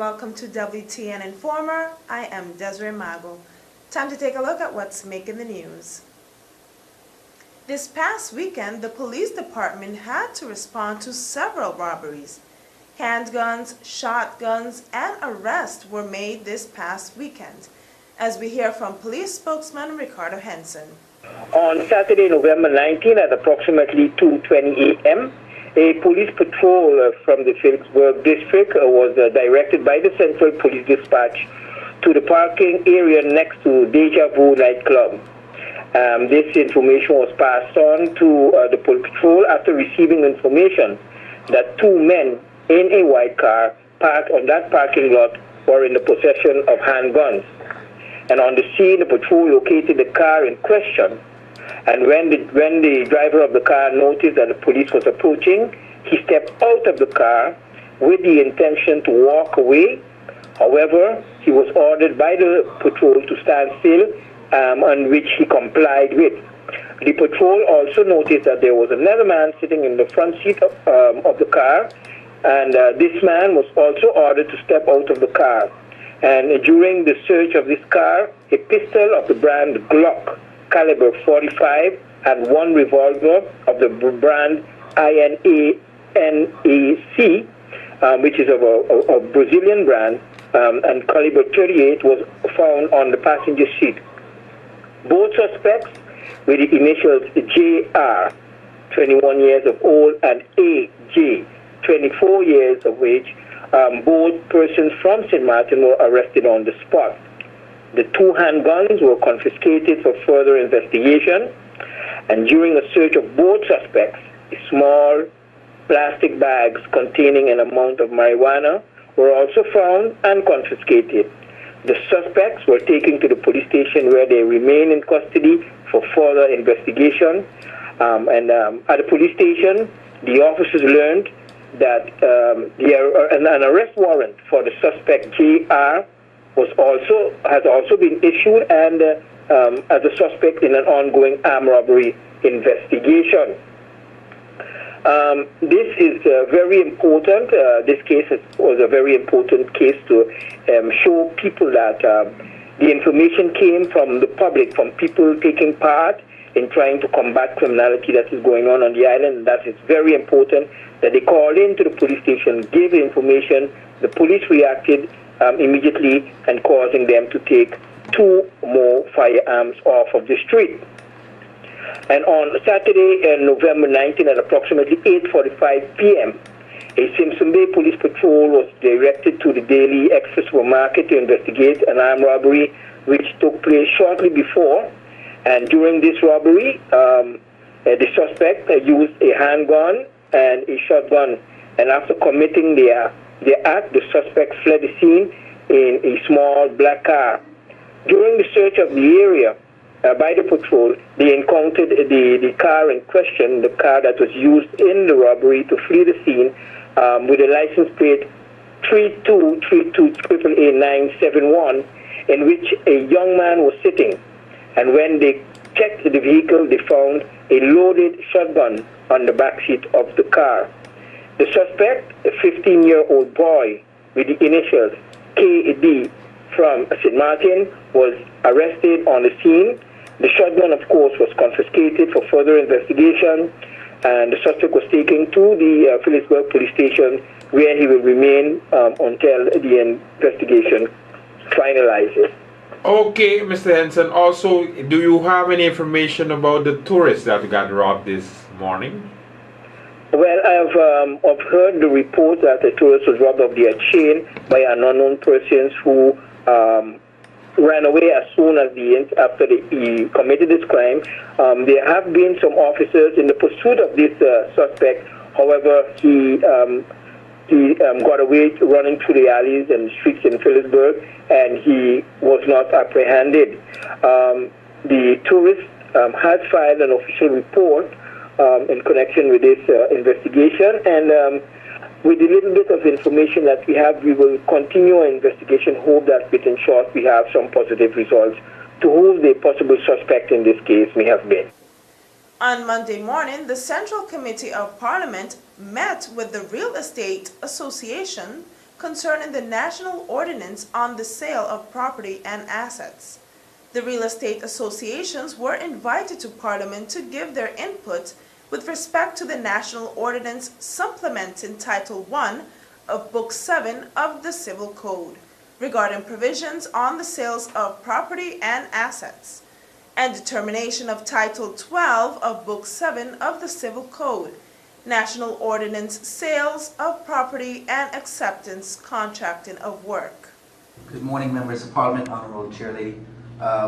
welcome to Wtninformer. I am Desiree Mago. Time to take a look at what's making the news. This past weekend, the police department had to respond to several robberies. Handguns, shotguns, and arrests were made this past weekend, as we hear from police spokesman Ricardo Henson. On Saturday, November 19 at approximately 2:20 a.m., a police patrol from the Phillipsburg district was directed by the Central Police Dispatch to the parking area next to Deja Vu nightclub. This information was passed on to the police patrol after receiving information that two men in a white car parked on that parking lot were in the possession of handguns. And on the scene, the patrol located the car in question. And when the driver of the car noticed that the police was approaching, he stepped out of the car with the intention to walk away. However, he was ordered by the patrol to stand still, on which he complied with. The patrol also noticed that there was another man sitting in the front seat of the car, and this man was also ordered to step out of the car. And during the search of this car, a pistol of the brand Glock caliber 45 and one revolver of the brand INAC, which is of a Brazilian brand, and caliber 38 was found on the passenger seat. Both suspects, with the initials JR, 21 years of old, and AJ, 24 years of age, both persons from St. Martin were arrested on the spot. The two handguns were confiscated for further investigation, and during a search of both suspects, small plastic bags containing an amount of marijuana were also found and confiscated. The suspects were taken to the police station where they remain in custody for further investigation. At the police station, the officers learned that an arrest warrant for the suspect JR has also been issued, and as a suspect in an ongoing armed robbery investigation. This is very important. This case was a very important case to show people that the information came from the public, from people taking part in trying to combat criminality that is going on the island. That is very important, that they called into the police station, gave the information, the police reacted immediately, and causing them to take two more firearms off of the street. And on Saturday, November 19, at approximately 8:45 p.m., a Simpson Bay Police Patrol was directed to the Daily Extra Supermarket to investigate an armed robbery which took place shortly before. And during this robbery, the suspect used a handgun and a shotgun. And after committing the act, the suspect fled the scene in a small black car. During the search of the area by the patrol, they encountered the car in question, the car that was used in the robbery to flee the scene, with a license plate 3232AAA971, in which a young man was sitting. And when they checked the vehicle, they found a loaded shotgun on the back seat of the car. The suspect, a 15-year-old boy with the initials KD from St. Martin, was arrested on the scene. The shotgun, of course, was confiscated for further investigation, and the suspect was taken to the Phillipsburg police station, where he will remain until the investigation finalizes. Okay, Mr. Henson. Also, do you have any information about the tourists that got robbed this morning? Well, I've heard the report that the tourist was robbed of their chain by unknown persons who ran away as soon as after he committed this crime. There have been some officers in the pursuit of this suspect. However, he got away running through the alleys and streets in Phillipsburg, and he was not apprehended. The tourist has filed an official report in connection with this investigation, and with the little bit of information that we have, we will continue our investigation. Hope that within short we have some positive results to who the possible suspect in this case may have been. On Monday morning, the Central Committee of Parliament met with the Real Estate Association concerning the national ordinance on the sale of property and assets. The real estate associations were invited to Parliament to give their input with respect to the national ordinance supplementing Title I of Book 7 of the Civil Code, regarding provisions on the sales of property and assets, and determination of Title 12 of Book 7 of the Civil Code, National Ordinance Sales of Property and Acceptance Contracting of Work. Good morning, members of Parliament, Honorable Chair Lady.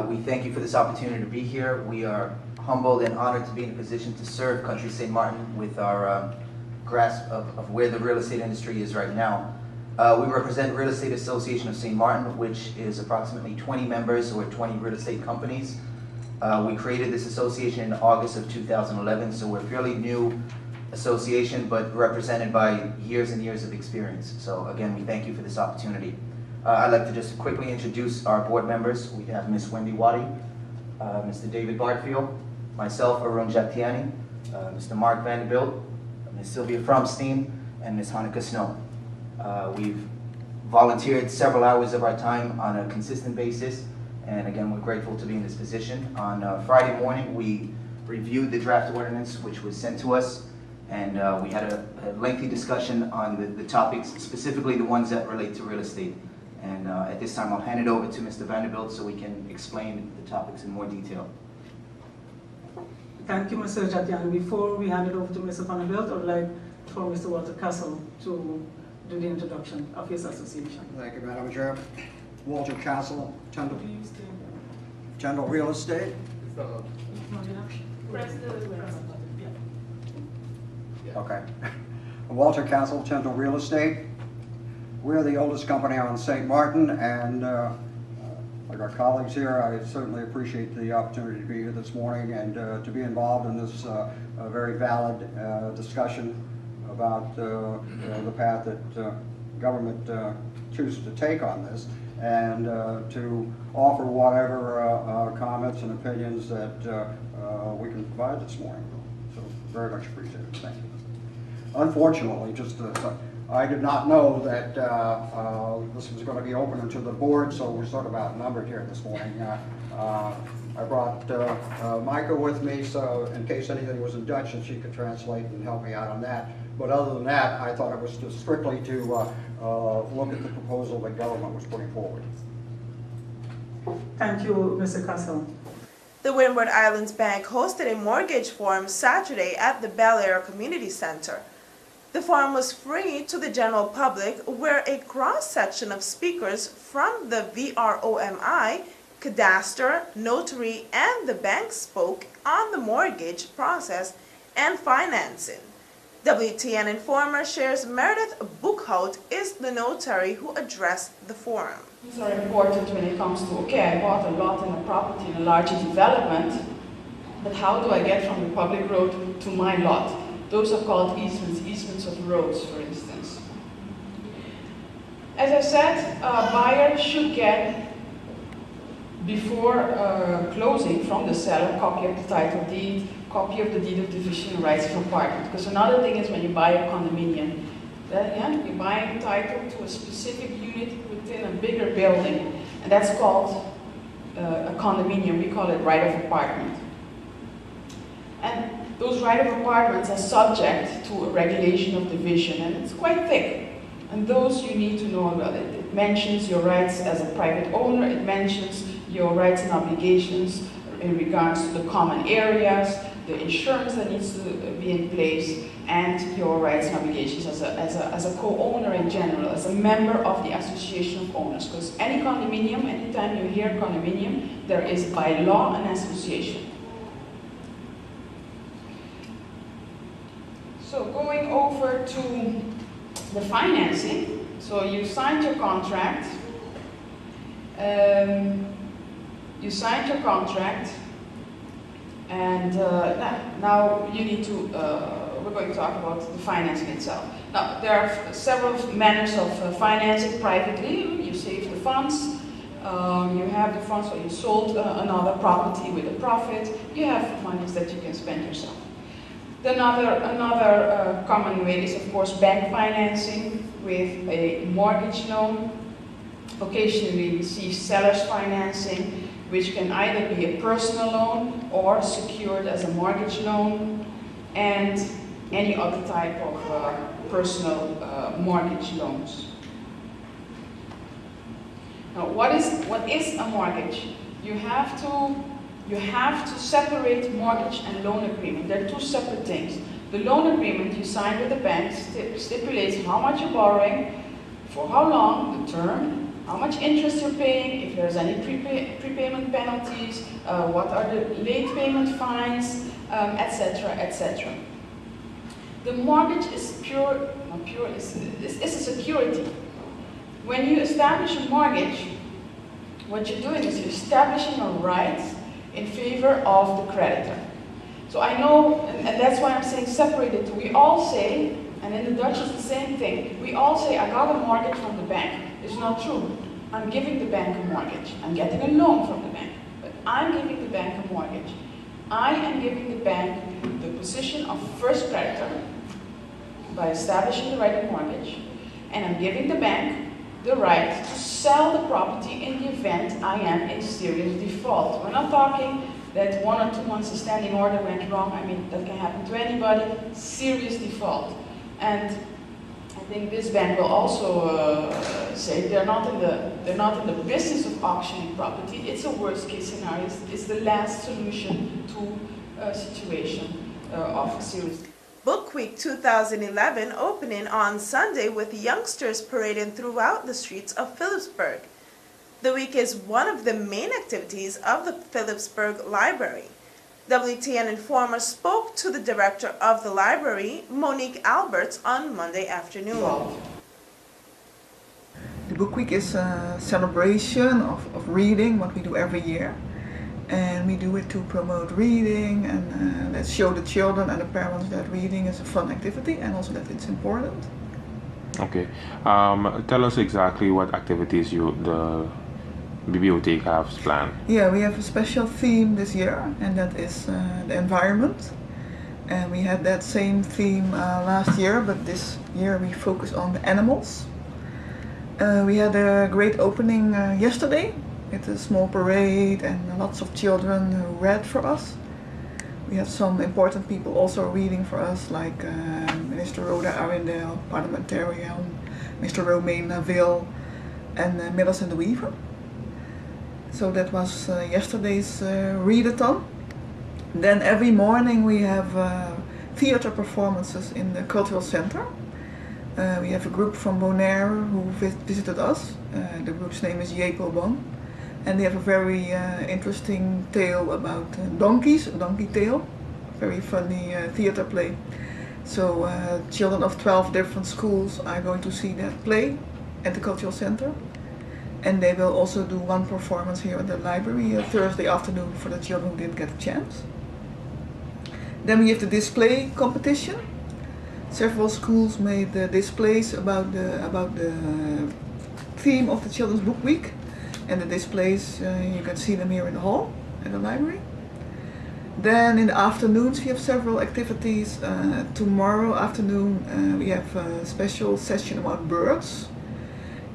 We thank you for this opportunity to be here. We are humbled and honored to be in a position to serve Country St. Martin with our grasp of where the real estate industry is right now. We represent Real Estate Association of St. Martin, which is approximately 20 members or 20 real estate companies. We created this association in August of 2011, so we're a fairly new association, but represented by years and years of experience. So again, we thank you for this opportunity. I'd like to just quickly introduce our board members. We have Ms. Wendy Waddy, Mr. David Bartfield, myself, Arun Jatiani, Mr. Mark Vanderbilt, Ms. Sylvia Fromstein, and Ms. Hanukkah Snow. We've volunteered several hours of our time on a consistent basis, and again, we're grateful to be in this position. On Friday morning, we reviewed the draft ordinance, which was sent to us, and we had a lengthy discussion on the topics, specifically the ones that relate to real estate. And at this time, I'll hand it over to Mr. Vanderbilt so we can explain the topics in more detail. Thank you, Mr. Jatian. Before we hand it over to Mr. Vanderbilt, I would like for Mr. Walter Castle to do the introduction of his association. Thank you, Madam Chair. Walter Castle, Tyndall Real Estate. Okay. Walter Castle, Tyndall Real Estate. We're the oldest company on St. Martin, and like our colleagues here, I certainly appreciate the opportunity to be here this morning and to be involved in this very valid discussion about the path that government chooses to take on this, and to offer whatever comments and opinions that we can provide this morning. So very much appreciated. Thank you. Unfortunately, I did not know that this was going to be open to the board, so we're sort of outnumbered here this morning. I brought Micah with me, so in case anything was in Dutch, and she could translate and help me out on that. But other than that, I thought it was just strictly to look at the proposal that government was putting forward. Thank you, Mr. Castle. The Windward Islands Bank hosted a mortgage forum Saturday at the Bel Air Community Center. The forum was free to the general public, where a cross-section of speakers from the VROMI, Cadastre, Notary, and the bank spoke on the mortgage process and financing. Wtninformer shares Meredith Boekhout is the notary who addressed the forum. These are important when it comes to, okay, I bought a lot in a property in a larger development, but how do I get from the public road to my lot? Those are called easements of roads, for instance. As I said, a buyer should get, before closing from the seller, copy of the title deed, copy of the deed of division and rights of apartment. Because another thing is when you buy a condominium, you're buying title to a specific unit within a bigger building, and that's called a condominium. We call it right of apartment. And those right of apartments are subject to a regulation of division, and it's quite thick. And those you need to know about it. It mentions your rights as a private owner, it mentions your rights and obligations in regards to the common areas, the insurance that needs to be in place, and your rights and obligations as a co-owner in general, as a member of the association of owners. Because any condominium, anytime you hear condominium, there is by law an association. So going over to the financing, so you signed your contract, and now you need to, we're going to talk about the financing itself. Now, there are several manners of financing privately. You save the funds, you have the funds, or you sold another property with a profit, you have monies that you can spend yourself. Another common way is, of course, bank financing with a mortgage loan. Occasionally we see seller's financing, which can either be a personal loan or secured as a mortgage loan, and any other type of personal mortgage loans. Now, what is a mortgage? You have to separate mortgage and loan agreement. They're two separate things. The loan agreement you sign with the bank stipulates how much you're borrowing, for how long, the term, how much interest you're paying, if there's any prepayment penalties, what are the late payment fines, etc., etc. The mortgage is is a security. When you establish a mortgage, what you're doing is you're establishing a right in favor of the creditor. So I know, and that's why I'm saying separated two. We all say, and in the Dutch it's the same thing, we all say, I got a mortgage from the bank. It's not true. I'm giving the bank a mortgage. I'm getting a loan from the bank, but I'm giving the bank a mortgage. I am giving the bank the position of first creditor by establishing the right of mortgage, and I'm giving the bank the right to sell the property in the event I am in serious default. We're not talking that 1 or 2 months of standing order went wrong. I mean, that can happen to anybody. Serious default. And I think this bank will also say they're not in the business of auctioning property. It's a worst case scenario. It's the last solution to a situation of serious. Book Week 2011 opening on Sunday with youngsters parading throughout the streets of Philipsburg. The week is one of the main activities of the Philipsburg Library. Wtninformer spoke to the director of the library, Monique Alberts, on Monday afternoon. The Book Week is a celebration of reading, what we do every year. And we do it to promote reading and let's show the children and the parents that reading is a fun activity and also that it's important. Okay. Tell us exactly what activities the bibliotheek has planned. Yeah, we have a special theme this year, and that is the environment. And we had that same theme last year, but this year we focus on the animals. We had a great opening yesterday. It's a small parade and lots of children who read for us. We have some important people also reading for us, like Minister Rhoda Arendelle, parliamentarian, Mr. Romain Naville, and Millicent de Weaver. So that was yesterday's readathon. Then every morning we have theater performances in the cultural center. We have a group from Bonaire who visited us. The group's name is Jepo. And they have a very interesting tale about donkeys, a donkey tale, very funny theater play. So children of 12 different schools are going to see that play at the cultural center. And they will also do one performance here at the library Thursday afternoon for the children who didn't get a chance. Then we have the display competition. Several schools made displays about the theme of the Children's Book Week. And the displays, you can see them here in the hall at the library. Then in the afternoons we have several activities. Tomorrow afternoon we have a special session about birds.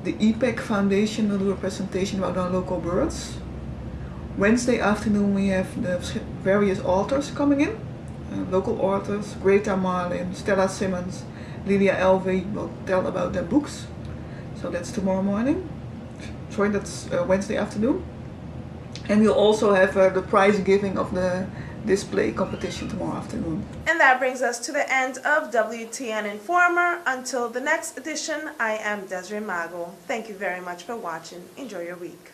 The EPEC Foundation will do a presentation about our local birds. Wednesday afternoon we have the various authors coming in. Local authors, Greta Marlin, Stella Simmons, Lydia Elvey will tell about their books. So that's tomorrow morning. Sorry, that's Wednesday afternoon. And we'll also have the prize giving of the display competition tomorrow afternoon. And that brings us to the end of Wtninformer. Until the next edition, I am Desiree Mago. Thank you very much for watching. Enjoy your week.